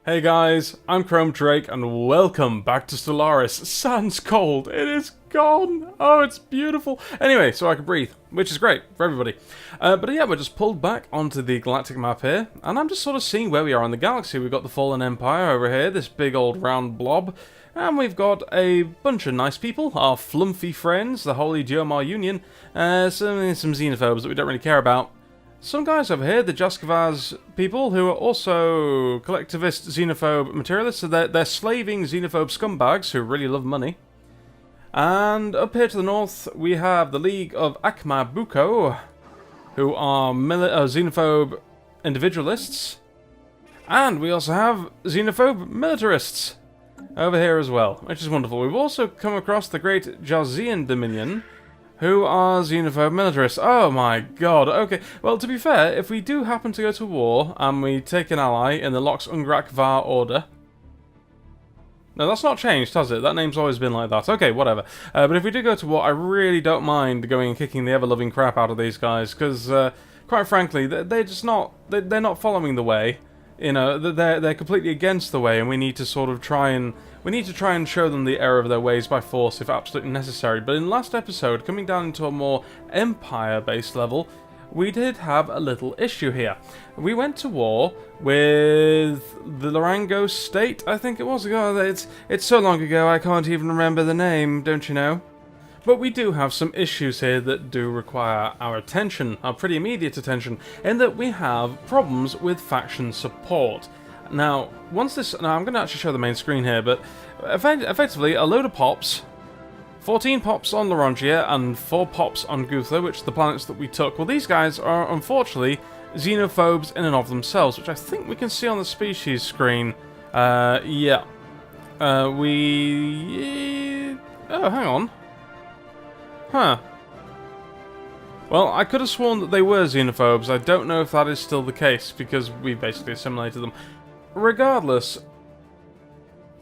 Hey guys, I'm Chrome Drake and welcome back to Stellaris. Sand's cold, it is gone. Oh, it's beautiful. Anyway, so I can breathe, which is great for everybody. But yeah, we're just pulled back onto the galactic map here, and I'm just sort of seeing where we are in the galaxy. We've got the Fallen Empire over here, this big old round blob, and we've got a bunch of nice people, our flumpy friends, the Holy Diomar Union, some xenophobes that we don't really care about. Some guys over here, the Jaskavaz people, who are also collectivist xenophobe materialists, so they're slaving xenophobe scumbags who really love money. And up here to the north, we have the League of Akmabuko, who are xenophobe individualists. And we also have xenophobe militarists over here as well, which is wonderful. We've also come across the Great Jazian Dominion, who are xenophobe militarists. Oh my god, okay. Well, to be fair, if we do happen to go to war, and we take an ally in the Lox Ungrak Var Order... No, that's not changed, has it? That name's always been like that. Okay, whatever. But if we do go to war, I really don't mind going and kicking the ever-loving crap out of these guys, because, quite frankly, they're just not... They're not following the way. You know, they're completely against the way, and we need to sort of try and... We need to try and show them the error of their ways by force if absolutely necessary. But in the last episode, coming down into a more Empire-based level, we did have a little issue here. We went to war with the Lorango State, I think it was. God, it's so long ago I can't even remember the name, don't you know? But we do have some issues here that do require our attention, our pretty immediate attention, in that we have problems with faction support. Now, once this... Now, I'm going to actually show the main screen here, but effectively, a load of pops, 14 pops on Lorangia and 4 pops on Gutha, which are the planets that we took. Well, these guys are, unfortunately, xenophobes in and of themselves, which I think we can see on the species screen. Yeah. Oh, hang on. Huh. Well, I could have sworn that they were xenophobes. I don't know if that is still the case, because we basically assimilated them. Regardless,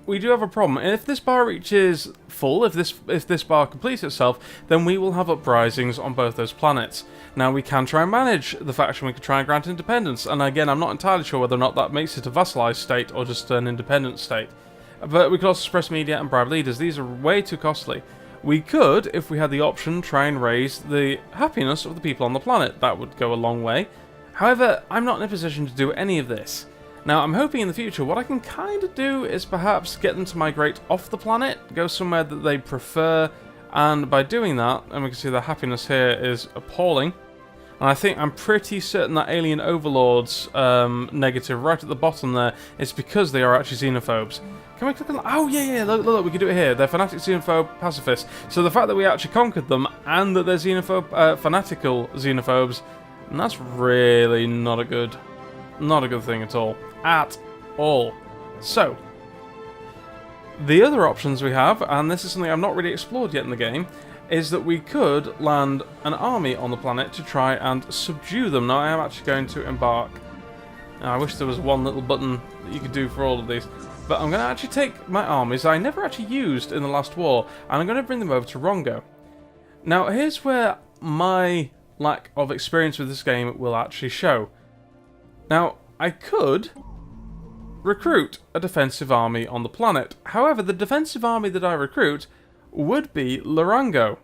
we do have a problem. And if this bar reaches full, if this bar completes itself, then we will have uprisings on both those planets. Now, we can try and manage the faction, we can try and grant independence, and again, I'm not entirely sure whether or not that makes it a vassalized state or just an independent state. But we could also suppress media and bribe leaders. These are way too costly. We could, if we had the option, try and raise the happiness of the people on the planet. That would go a long way. However, I'm not in a position to do any of this. Now, I'm hoping in the future what I can kind of do is perhaps get them to migrate off the planet, go somewhere that they prefer, and by doing that, and we can see the happiness here is appalling. And I'm pretty certain that Alien Overlord's negative right at the bottom there is because they are actually xenophobes. Can we click on... Oh, yeah, look, we can do it here. They're fanatic xenophobe pacifists. So the fact that we actually conquered them and that they're fanatical xenophobes, and that's really not a good thing at all. At all. So, the other options we have, and this is something I've not really explored yet in the game, is that we could land an army on the planet to try and subdue them. Now, I am actually going to embark. Now, I wish there was one little button that you could do for all of these. But I'm going to actually take my armies I never actually used in the last war, and I'm going to bring them over to Rongo. Now, here's where my lack of experience with this game will actually show. Now, I could recruit a defensive army on the planet. However, the defensive army that I recruit would be Lorango.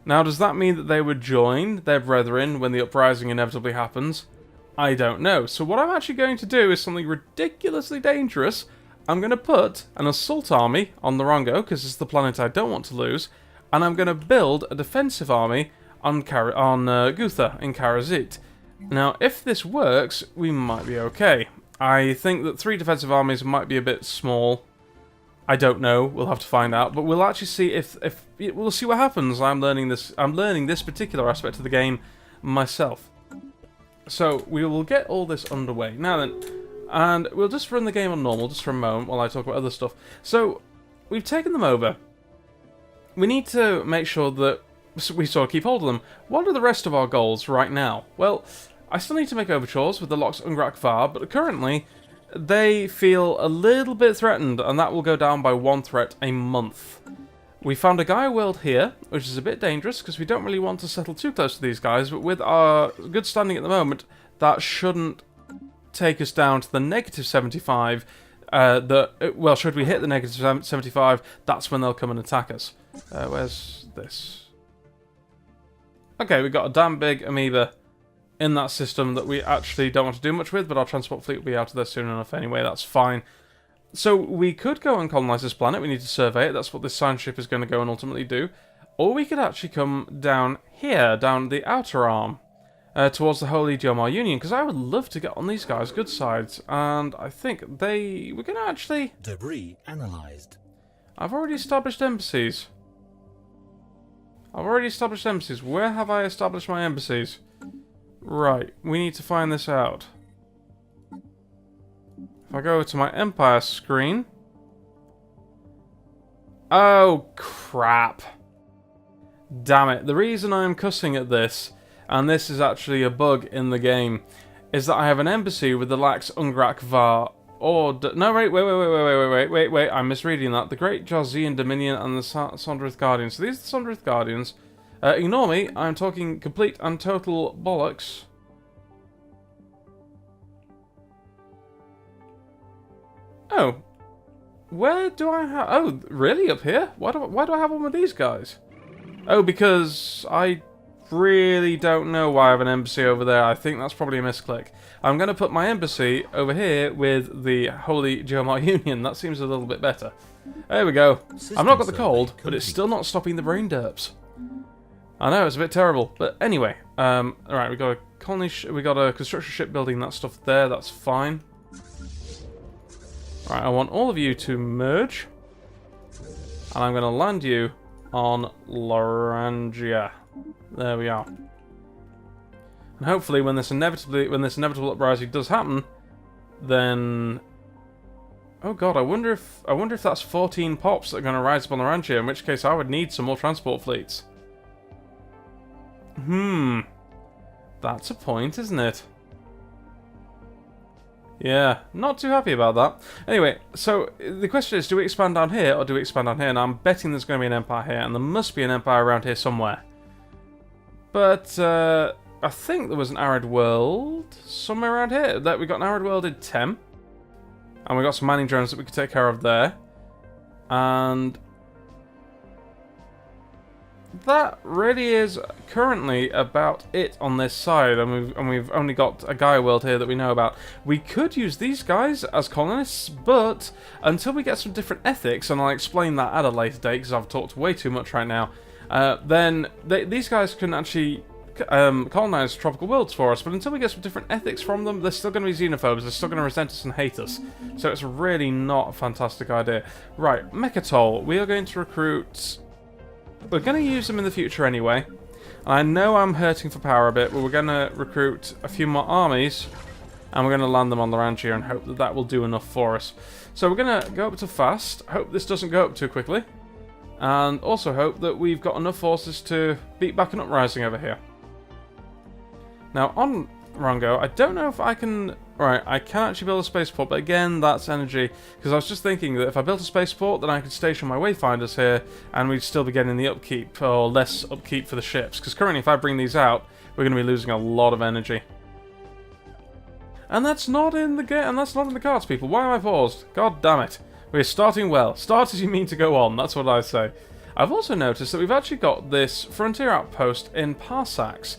Now, does that mean that they would join their brethren when the uprising inevitably happens? I don't know. So what I'm actually going to do is something ridiculously dangerous. I'm going to put an assault army on Lorango, because it's the planet I don't want to lose, and I'm going to build a defensive army on Gutha in Karazit. Now, if this works, we might be okay. I think that 3 defensive armies might be a bit small. I don't know. We'll have to find out. But we'll actually see if we'll see what happens. I'm learning this particular aspect of the game myself. So we will get all this underway now then, and we'll just run the game on normal just for a moment while I talk about other stuff. So we've taken them over. We need to make sure that we sort of keep hold of them. What are the rest of our goals right now? Well, I still need to make overtures with the Lox Ungrak Var, but currently they feel a little bit threatened, and that will go down by 1 threat a month. We found a Gaia world here, which is a bit dangerous because we don't really want to settle too close to these guys, but with our good standing at the moment, that shouldn't take us down to the -75 well, should we hit the negative 75, that's when they'll come and attack us. Where's this? Okay, we've got a damn big amoeba in that system that we actually don't want to do much with, but our transport fleet will be out of there soon enough anyway, that's fine. So we could go and colonize this planet, we need to survey it, that's what this science ship is going to go and ultimately do. Or we could actually come down here, down the outer arm, towards the Holy Jomar Union, because I would love to get on these guys' good sides, and I think we're going to actually... Debris analyzed. I've already established embassies. Where have I established my embassies? Right, we need to find this out. If I go to my Empire screen... Oh, crap. Damn it. The reason I'm cussing at this, and this is actually a bug in the game, is that I have an embassy with the Lax Ungrak Var Order... No, wait, I'm misreading that. The Great Jazian Dominion and the Sondrith Guardians. So these are the Sondrith Guardians. Ignore me, I'm talking complete and total bollocks. Oh. Where do I have... Oh, really? Up here? Why do I have one with these guys? Oh, because I really don't know why I have an embassy over there. I think that's probably a misclick. I'm going to put my embassy over here with the Holy Jomar Union. That seems a little bit better. There we go. I've not got the cold, but it's still not stopping the brain derps. I know, it's a bit terrible. But anyway, alright, we got a colony, we got a construction shipbuilding, that stuff there, that's fine. Right, I want all of you to merge. And I'm going to land you on Lorangia. There we are. And hopefully when this inevitable uprising does happen, then... Oh god, I wonder if that's 14 pops that are going to rise up on Lorangia, in which case I would need some more transport fleets. That's a point, isn't it? Yeah, not too happy about that. Anyway, so the question is, do we expand down here or do we expand down here? Now I'm betting there's going to be an empire here, and there must be an empire around here somewhere. But I think there was an arid world somewhere around here. That we got an arid world in Tem, and we got some mining drones that we could take care of there, and that really is currently about it on this side, and we've only got a Gaia world here that we know about. We could use these guys as colonists, but until we get some different ethics, and I'll explain that at a later date because I've talked way too much right now, then these guys can actually colonize tropical worlds for us, but until we get some different ethics from them, they're still going to be xenophobes, they're still going to resent us and hate us, so it's really not a fantastic idea. Right, Mechatol, we are going to recruit... We're going to use them in the future anyway. I know I'm hurting for power a bit, but we're going to recruit a few more armies, and we're going to land them on Lorangia and hope that that will do enough for us. So we're going to go up to fast, hope this doesn't go up too quickly, and also hope that we've got enough forces to beat back an uprising over here. Now on Rongo, I don't know if I can... Right, I can actually build a spaceport, but again, that's energy. Because I was just thinking that if I built a spaceport, then I could station my wayfinders here, and we'd still be getting the upkeep, or less upkeep for the ships. Because currently, if I bring these out, we're going to be losing a lot of energy. And that's not in the cards, people. Why am I paused? God damn it. We're starting well. Start as you mean to go on, that's what I say. I've also noticed that we've actually got this frontier outpost in Parsax,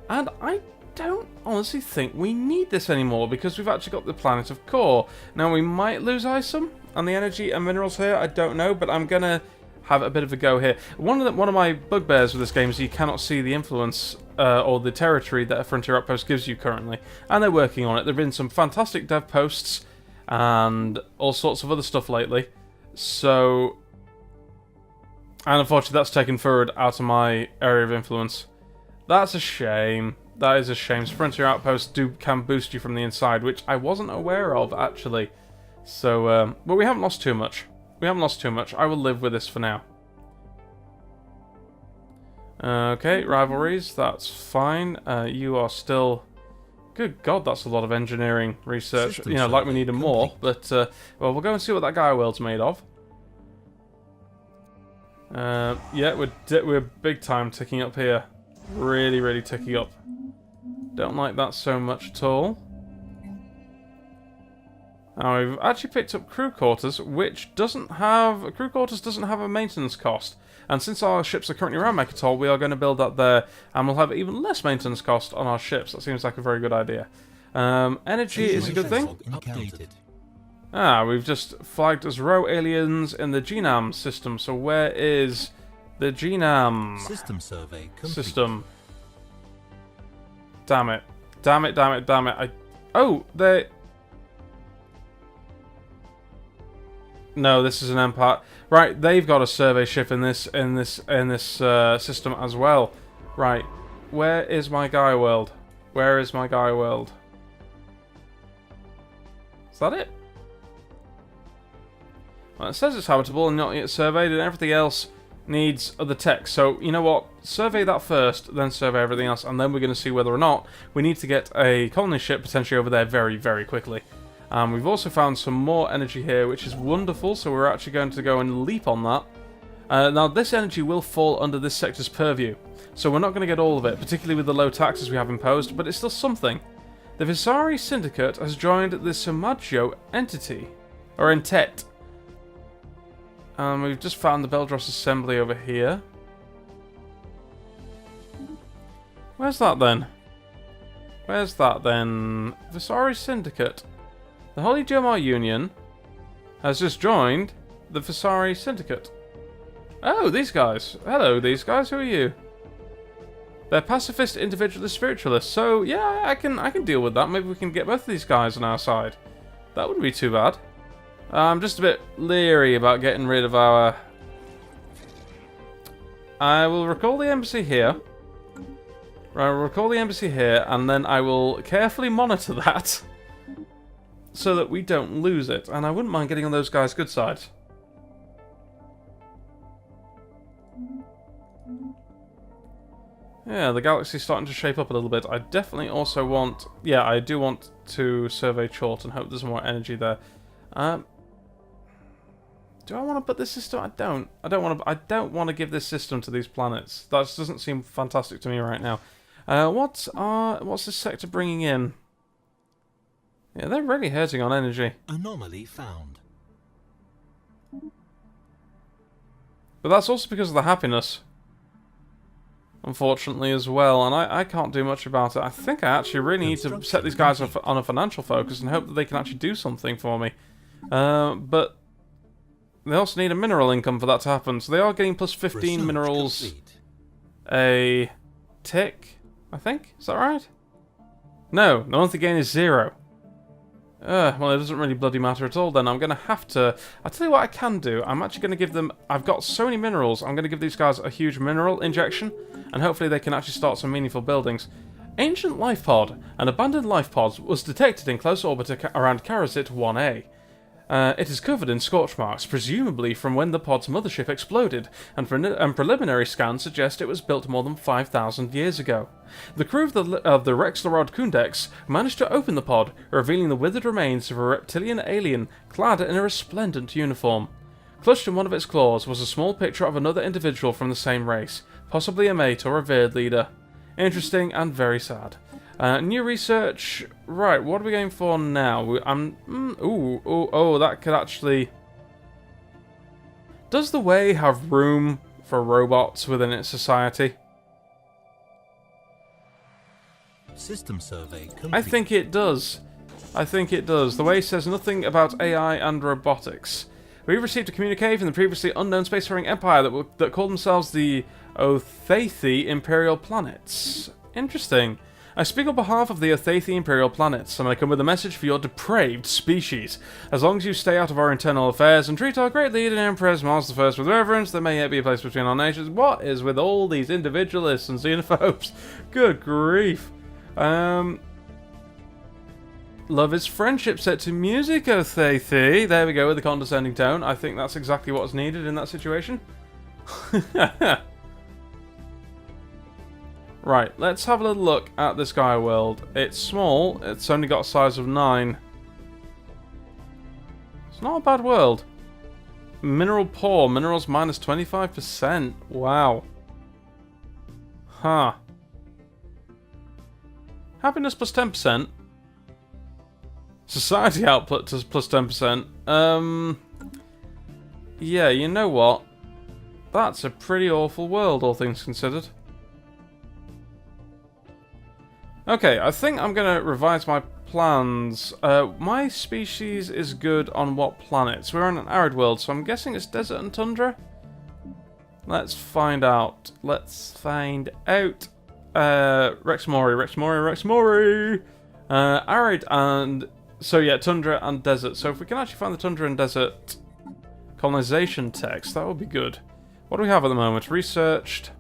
and I don't honestly think we need this anymore because we've actually got the planet of Core. Now we might lose Isom and the energy and minerals here, I don't know, but I'm gonna have a bit of a go here. One of my bugbears with this game is you cannot see the influence or the territory that a frontier outpost gives you currently, and they're working on it. There have been some fantastic dev posts and all sorts of other stuff lately, so... And unfortunately that's taken forward out of my area of influence. That's a shame. That is a shame. Frontier outposts can boost you from the inside, which I wasn't aware of, actually. So, but we haven't lost too much. I will live with this for now. Okay, rivalries, that's fine. You are still... Good God, that's a lot of engineering research. You know, like we need more, but, well, we'll go and see what that Gaia world's made of. Yeah, we're big time ticking up here. Really, really ticking up. Don't like that so much at all. Now we've actually picked up crew quarters, which doesn't have a maintenance cost. And since our ships are currently around Mechatol, we are going to build that there, and we'll have even less maintenance cost on our ships. That seems like a very good idea. Energy is a good thing. We've just flagged as row aliens in the GNAM system. So where is the GNAM System survey complete. system? Damn it! Damn it! Damn it! Damn it! Oh, they. No, this is an Empire. Right, they've got a survey ship in this system as well. Right, where is my guy world? Where is my guy world? Is that it? Well, it says it's habitable and not yet surveyed, and everything else needs other tech. So, you know what? Survey that first, then survey everything else, and then we're going to see whether or not we need to get a colony ship potentially over there very, very quickly. We've also found some more energy here, which is wonderful, so we're actually going to go and leap on that. Now, this energy will fall under this sector's purview, so we're not going to get all of it, particularly with the low taxes we have imposed, but it's still something. The Visari Syndicate has joined the Samaggio entity, or entet. We've just found the Beldros Assembly over here. Where's that then? Where's that then? Visari Syndicate. The Holy Jomar Union has just joined the Visari Syndicate. Oh, these guys. Hello, these guys. Who are you? They're pacifist, individualist, spiritualists. So yeah, I can deal with that. Maybe we can get both of these guys on our side. That wouldn't be too bad. I'm just a bit leery about getting rid of our. I will recall the embassy here. Right, I'll recall the embassy here, and then I will carefully monitor that. So that we don't lose it, and I wouldn't mind getting on those guys' good side. Yeah, the galaxy's starting to shape up a little bit. I definitely also want... Yeah, I do want to survey Chort and hope there's more energy there. Do I want to put this system? I don't. I don't want to give this system to these planets. That just doesn't seem fantastic to me right now. What's this sector bringing in? Yeah, they're really hurting on energy. Anomaly found. But that's also because of the happiness. Unfortunately as well, and I can't do much about it. I think I actually really need to set these guys on a financial focus and hope that they can actually do something for me. But they also need a mineral income for that to happen, so they are getting plus 15 Research minerals complete. a tick, I think? Is that right? No, the monthly gain is 0. Well, it doesn't really bloody matter at all then. I'm going to have to... I'll tell you what I can do. I'm actually going to give them... I've got so many minerals. I'm going to give these guys a huge mineral injection. And hopefully they can actually start some meaningful buildings. Ancient life pod. An abandoned life pod was detected in close orbit around Karasit 1A. It is covered in scorch marks, presumably from when the pod's mothership exploded, and preliminary scans suggest it was built more than 5,000 years ago. The crew of the Rexlerod Kundex managed to open the pod, revealing the withered remains of a reptilian alien clad in a resplendent uniform. Clutched in one of its claws was a small picture of another individual from the same race, possibly a mate or revered leader. Interesting and very sad. New research. Right, what are we going for now? That could actually... Does the Way have room for robots within its society? System survey complete. I think it does. I think it does. The Way says nothing about AI and robotics. We've received a communique from the previously unknown spacefaring empire that called themselves the Othathi Imperial Planets. Interesting. I speak on behalf of the Othathi Imperial Planets, and I come with a message for your depraved species. As long as you stay out of our internal affairs and treat our great leader, Empress Mars I with reverence, there may yet be a place between our nations. What is with all these individualists and xenophobes? Good grief. Love is friendship set to music, Othathi. There we go with the condescending tone. I think that's exactly what's needed in that situation. Right, let's have a little look at this guy world. It's small, it's only got a size of 9. It's not a bad world. Mineral poor, minerals minus 25%. Wow. Huh. Happiness plus 10%. Society output to plus 10%. Yeah, you know what? That's a pretty awful world, all things considered. Okay, I think I'm going to revise my plans. My species is good on what planets? We're on an arid world, so I'm guessing it's desert and tundra? Let's find out. Let's find out. Rex Mori. Arid and... So yeah, tundra and desert. So if we can actually find the tundra and desert colonization text, that would be good. What do we have at the moment? Researched.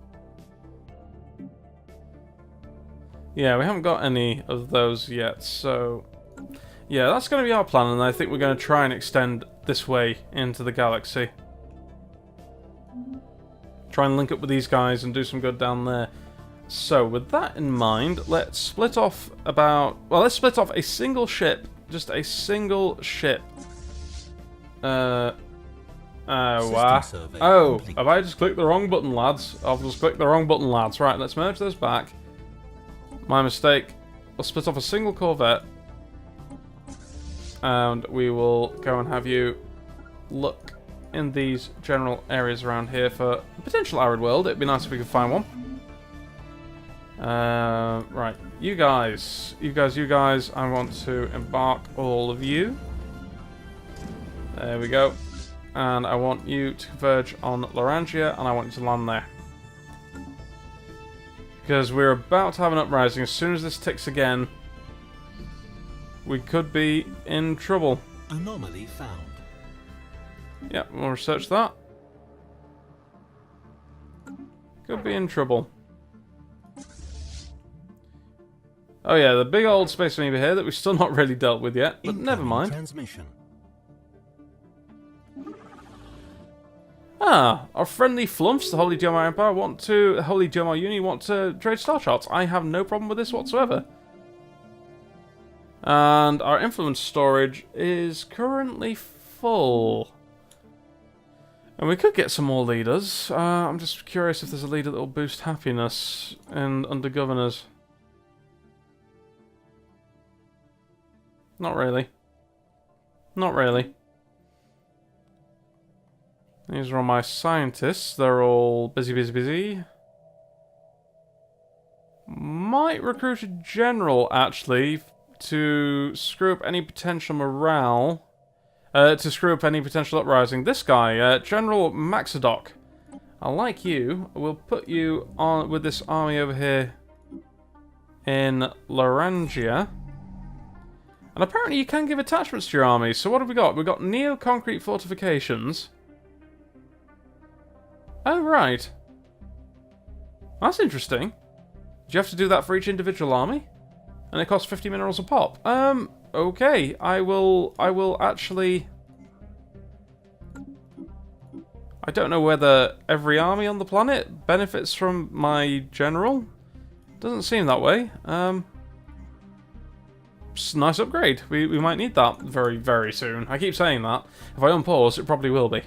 Yeah, we haven't got any of those yet, so... Yeah, that's going to be our plan, and I think we're going to try and extend this way into the galaxy. Try and link up with these guys and do some good down there. So, with that in mind, let's split off about... Well, let's split off a single ship. Just a single ship. Wow. Oh, have I just clicked the wrong button, lads? I've just clicked the wrong button, lads. Right, let's merge those back. My mistake. We'll split off a single Corvette. And we will go and have you look in these general areas around here for a potential arid world. It'd be nice if we could find one. Right, you guys, I want to embark all of you. There we go. And I want you to converge on Larangia, and I want you to land there. Because we're about to have an uprising. As soon as this ticks again, we could be in trouble. Anomaly found. Yep, we'll research that. Could be in trouble. Oh yeah, the big old space amoeba here that we've still not really dealt with yet, but never mind. Transmission. Ah, our friendly flumps, the Holy Jomar Empire, Holy Jomar Uni want to trade star charts. I have no problem with this whatsoever. And our influence storage is currently full. And we could get some more leaders. I'm just curious if there's a leader that will boost happiness under governors. Not really. Not really. These are all my scientists. They're all busy. Might recruit a general, actually, to screw up any potential morale. To screw up any potential uprising. This guy, General Maxadoc. I like you. We'll put you on with this army over here in Larangia. And apparently you can give attachments to your army. So what have we got? We've got neo-concrete fortifications. Oh, right. That's interesting. Do you have to do that for each individual army? And it costs 50 minerals a pop. Okay. I will actually... I don't know whether every army on the planet benefits from my general. Doesn't seem that way. Nice upgrade. We might need that very, very soon. I keep saying that. If I unpause, it probably will be.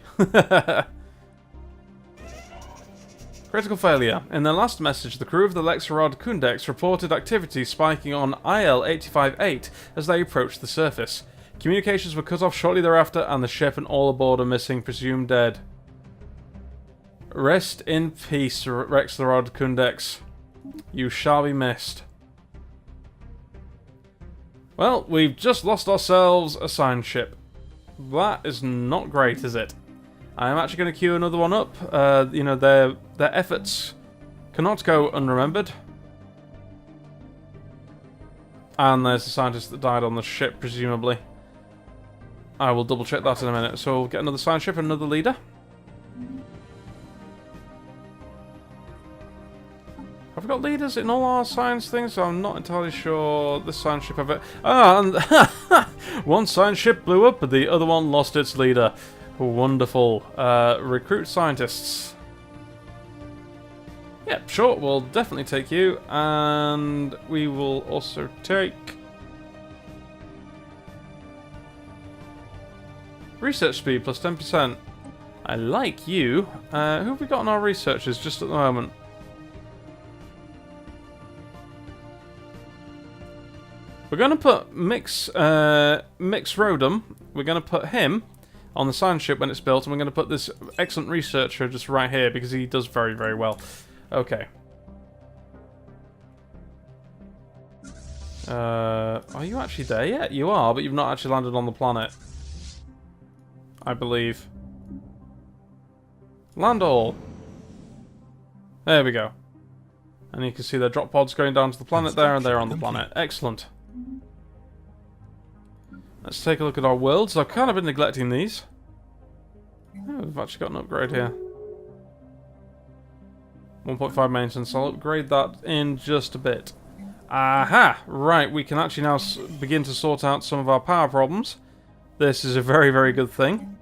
Critical failure. In their last message, the crew of the Lexarod Kundex reported activity spiking on IL-858 as they approached the surface. Communications were cut off shortly thereafter, and the ship and all aboard are missing, presumed dead. Rest in peace, Lexarod Kundex. You shall be missed. Well, we've just lost ourselves a science ship. That is not great, is it? I'm actually going to queue another one up. You know, their efforts cannot go unremembered. And there's the scientist that died on the ship, presumably. I will double check that in a minute. So we'll get another science ship and another leader. Have we got leaders in all our science things? So I'm not entirely sure this science ship ever... Ah, and one science ship blew up, but the other one lost its leader. Wonderful. Recruit scientists. Yep, sure, we'll definitely take you. And we will also take... research speed plus 10%. I like you. Who have we got on our researchers just at the moment? We're going to put Mix Rodum. We're going to put him on the science ship when it's built, and we're going to put this excellent researcher just right here because he does very, very well. Okay. Are you actually there yet? You are, but you've not actually landed on the planet. I believe. Land all. There we go. And you can see the drop pods going down to the planet there, and they're on the planet. Excellent. Let's take a look at our worlds. I've kind of been neglecting these. Oh, we've actually got an upgrade here. 1.5 maintenance. I'll upgrade that in just a bit. Aha! Right, we can actually now begin to sort out some of our power problems. This is a very, very good thing.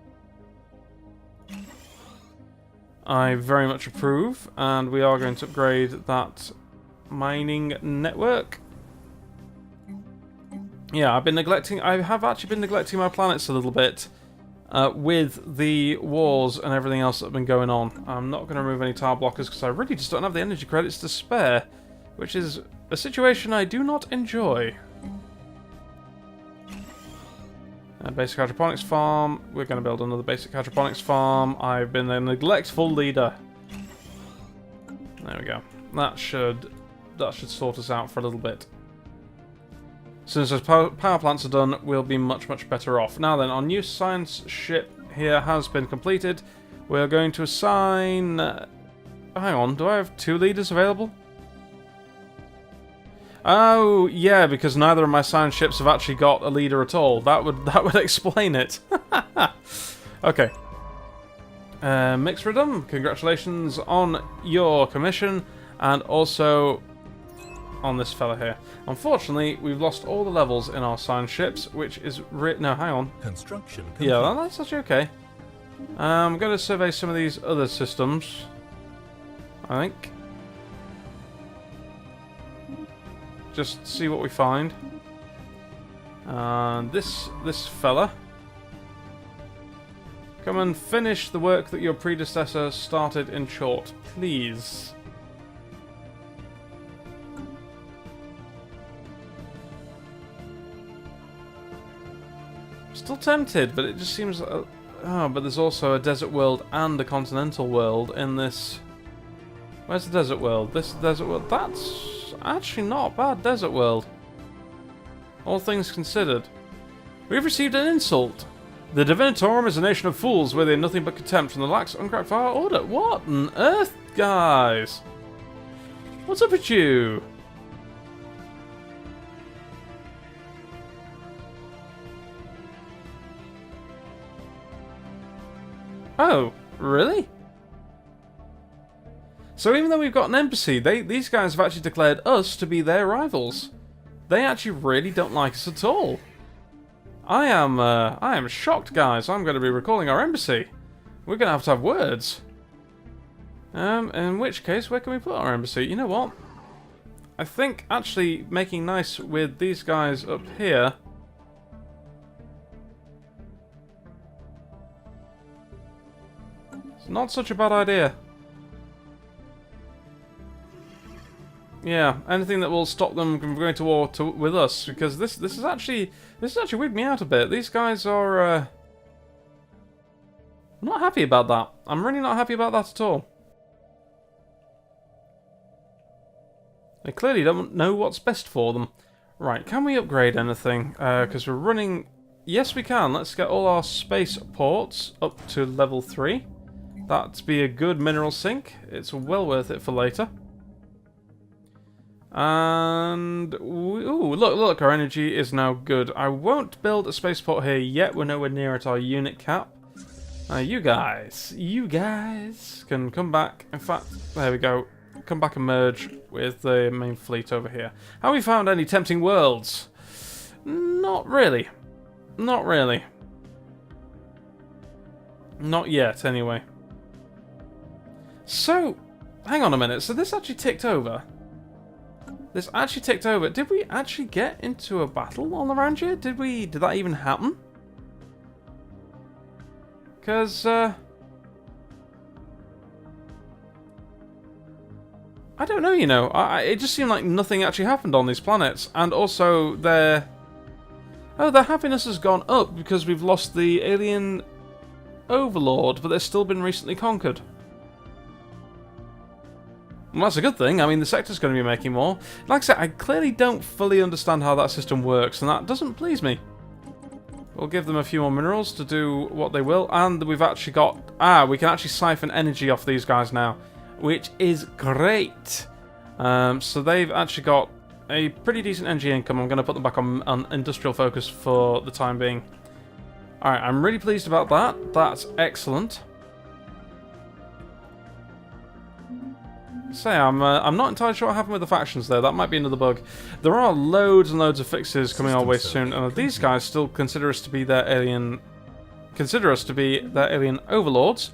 I very much approve, and we are going to upgrade that mining network. Yeah, I have actually been neglecting my planets a little bit with the wars and everything else that have been going on. I'm not going to remove any tile blockers because I really just don't have the energy credits to spare, which is a situation I do not enjoy. Basic hydroponics farm. We're going to build another basic hydroponics farm. I've been a neglectful leader. There we go. That should sort us out for a little bit. As soon as those power plants are done, we'll be much, much better off. Now then, our new science ship here has been completed. We're going to assign... hang on, do I have 2 leaders available? Oh, yeah, because neither of my science ships have actually got a leader at all. That would explain it. Okay. Mixridum, congratulations on your commission, and also on this fella here. Unfortunately, we've lost all the levels in our science ships, which is no, hang on. Construction complete. Yeah, that's actually okay. I'm going to survey some of these other systems, I think. Just see what we find. And this fella. Come and finish the work that your predecessor started in short, please. Still tempted, but it just seems... oh, but there's also a desert world and a continental world in this... Where's the desert world? This desert world... That's actually not a bad desert world. All things considered. We've received an insult. The Divinatorum is a nation of fools, worthy of nothing but contempt from the lax uncracked of our order. What on earth, guys? What's up with you? Oh, really? So even though we've got an embassy, these guys have actually declared us to be their rivals. They actually really don't like us at all. I am shocked, guys. I'm going to be recalling our embassy. We're going to have words. In which case, where can we put our embassy? You know what? I think actually making nice with these guys up here... it's not such a bad idea. Yeah, anything that will stop them from going to war with us, because this is actually weirded me out a bit. These guys are I'm not happy about that. I'm really not happy about that at all. They clearly don't know what's best for them. Right, can we upgrade anything? Because we're running... Yes, we can. Let's get all our space ports up to level 3. That'd be a good mineral sink. It's well worth it for later. And... ooh, look, our energy is now good. I won't build a spaceport here yet. We're nowhere near at our unit cap. You guys can come back. In fact, there we go. Come back and merge with the main fleet over here. Have we found any tempting worlds? Not really. Not really. Not yet, anyway. So, hang on a minute. So this actually ticked over. This actually ticked over. Did we actually get into a battle all around here? Did that even happen? Because, I don't know, you know. It just seemed like nothing actually happened on these planets. And also, their happiness has gone up because we've lost the alien overlord, but they've still been recently conquered. Well, that's a good thing. I mean, the sector's going to be making more. Like I said, I clearly don't fully understand how that system works, and that doesn't please me. We'll give them a few more minerals to do what they will, and we've actually got... we can actually siphon energy off these guys now, which is great. So they've actually got a pretty decent energy income. I'm going to put them back on industrial focus for the time being. Alright, I'm really pleased about that. That's excellent. Say, I'm not entirely sure what happened with the factions there. That might be another bug. There are loads and loads of fixes coming our way soon, and these guys still consider us to be their alien overlords.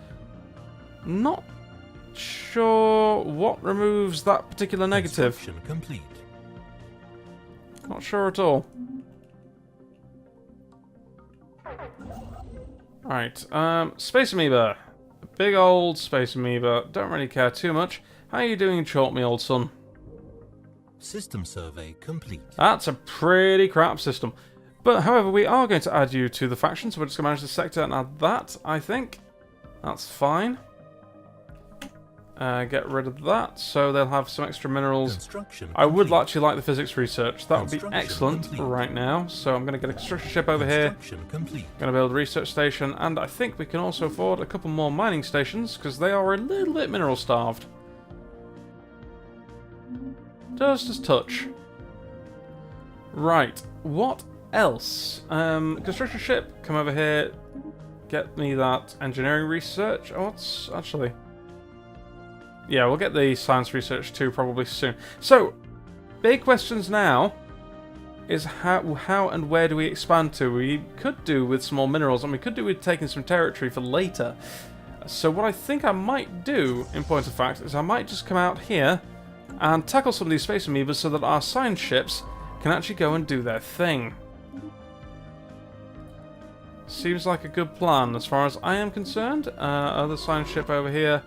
Not sure what removes that particular negative. Complete. Not sure at all. Alright, Space Amoeba. Big old Space Amoeba. Don't really care too much. How are you doing, Chalk, me old son? System survey complete. That's a pretty crap system. But, however, we are going to add you to the faction, so we're just going to manage the sector and add that, I think. That's fine. Get rid of that, so they'll have some extra minerals. I would actually like the physics research. That would be excellent right now. So I'm going to get a construction ship over here. Going to build a research station, and I think we can also afford a couple more mining stations, because they are a little bit mineral starved. Just a touch. Right, what else? Construction ship, come over here. Get me that engineering research. Oh, what's actually... Yeah, we'll get the science research too probably soon. So, big questions now is how and where do we expand to? We could do with some more minerals, and we could do with taking some territory for later. So what I think I might do, in point of fact, is I might just come out here and tackle some of these space amoebas so that our science ships can actually go and do their thing. Seems like a good plan as far as I am concerned. Other science ship over here.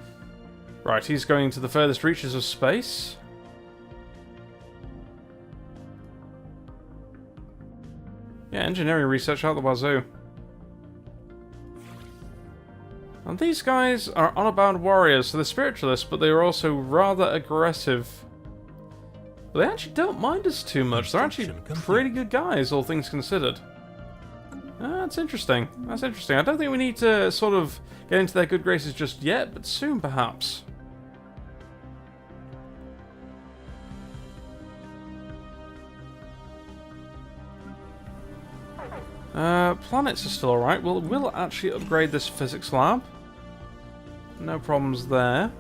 Right, he's going to the furthest reaches of space. Yeah, engineering research out the wazoo. And these guys are honor-bound warriors, so they're spiritualists, but they are also rather aggressive. But they actually don't mind us too much. They're actually pretty good guys, all things considered. That's interesting. That's interesting. I don't think we need to sort of get into their good graces just yet, but soon perhaps. Planets are still alright. We'll actually upgrade this physics lab. No problems there.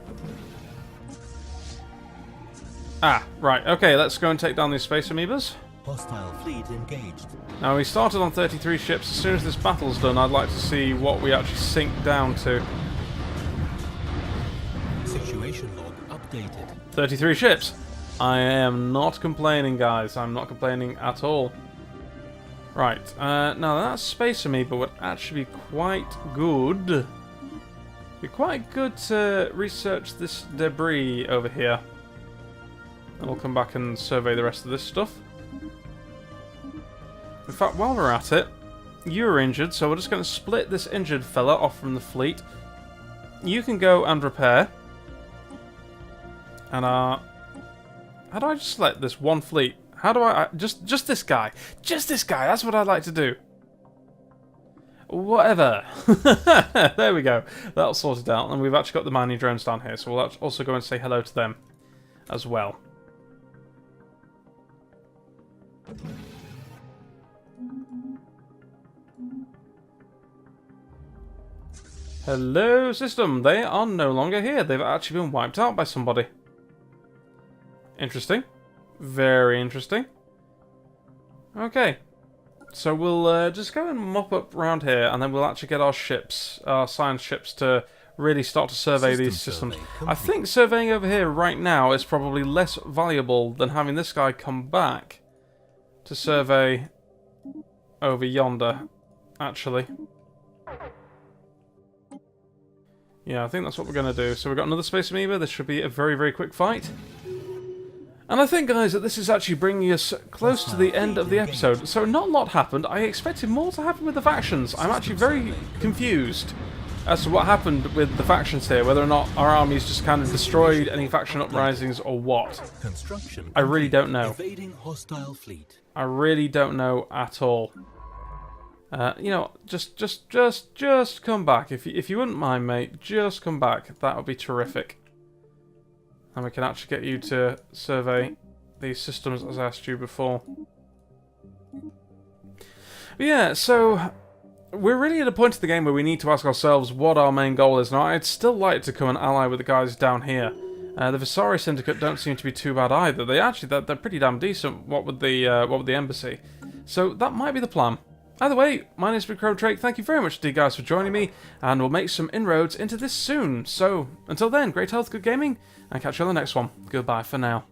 Right. Okay, let's go and take down these space amoebas. Hostile fleet engaged. Now, we started on 33 ships. As soon as this battle's done, I'd like to see what we actually sink down to. Situation log updated. 33 ships. I am not complaining, guys. I'm not complaining at all. Right. Now, that space amoeba would actually be quite good. Be quite good to research this debris over here. And we'll come back and survey the rest of this stuff. In fact, while we're at it, you're injured, so we're just going to split this injured fella off from the fleet. You can go and repair. And, how do I just select this one fleet? How do I... just this guy. Just this guy. That's what I'd like to do. Whatever. There we go. That'll sort it out. And we've actually got the mining drones down here, so we'll also go and say hello to them as well. Hello, system. They are no longer here. They've actually been wiped out by somebody. Interesting. Very interesting. Okay. So we'll just go and mop up around here, and then we'll actually get our ships, our science ships, to really start to survey these systems. I think surveying over here right now is probably less valuable than having this guy come back to survey over yonder, actually. Yeah, I think that's what we're going to do. So we've got another space amoeba. This should be a very, very quick fight. And I think, guys, that this is actually bringing us close to the end of the episode. So not a lot happened. I expected more to happen with the factions. I'm actually very confused as to what happened with the factions here, whether or not our armies just kind of destroyed any faction uprisings or what. Construction I really don't know. Evading hostile fleet. I really don't know at all. You know, just come back. If you wouldn't mind, mate, just come back. That would be terrific. And we can actually get you to survey these systems as I asked you before. But yeah, so we're really at a point in the game where we need to ask ourselves what our main goal is. Now, I'd still like to come and ally with the guys down here. The Visari Syndicate don't seem to be too bad either. They're pretty damn decent. What with the embassy? So that might be the plan. Either way, my name's Big Drake. Thank you very much to you guys for joining me, and we'll make some inroads into this soon. So until then, great health, good gaming, and catch you on the next one. Goodbye for now.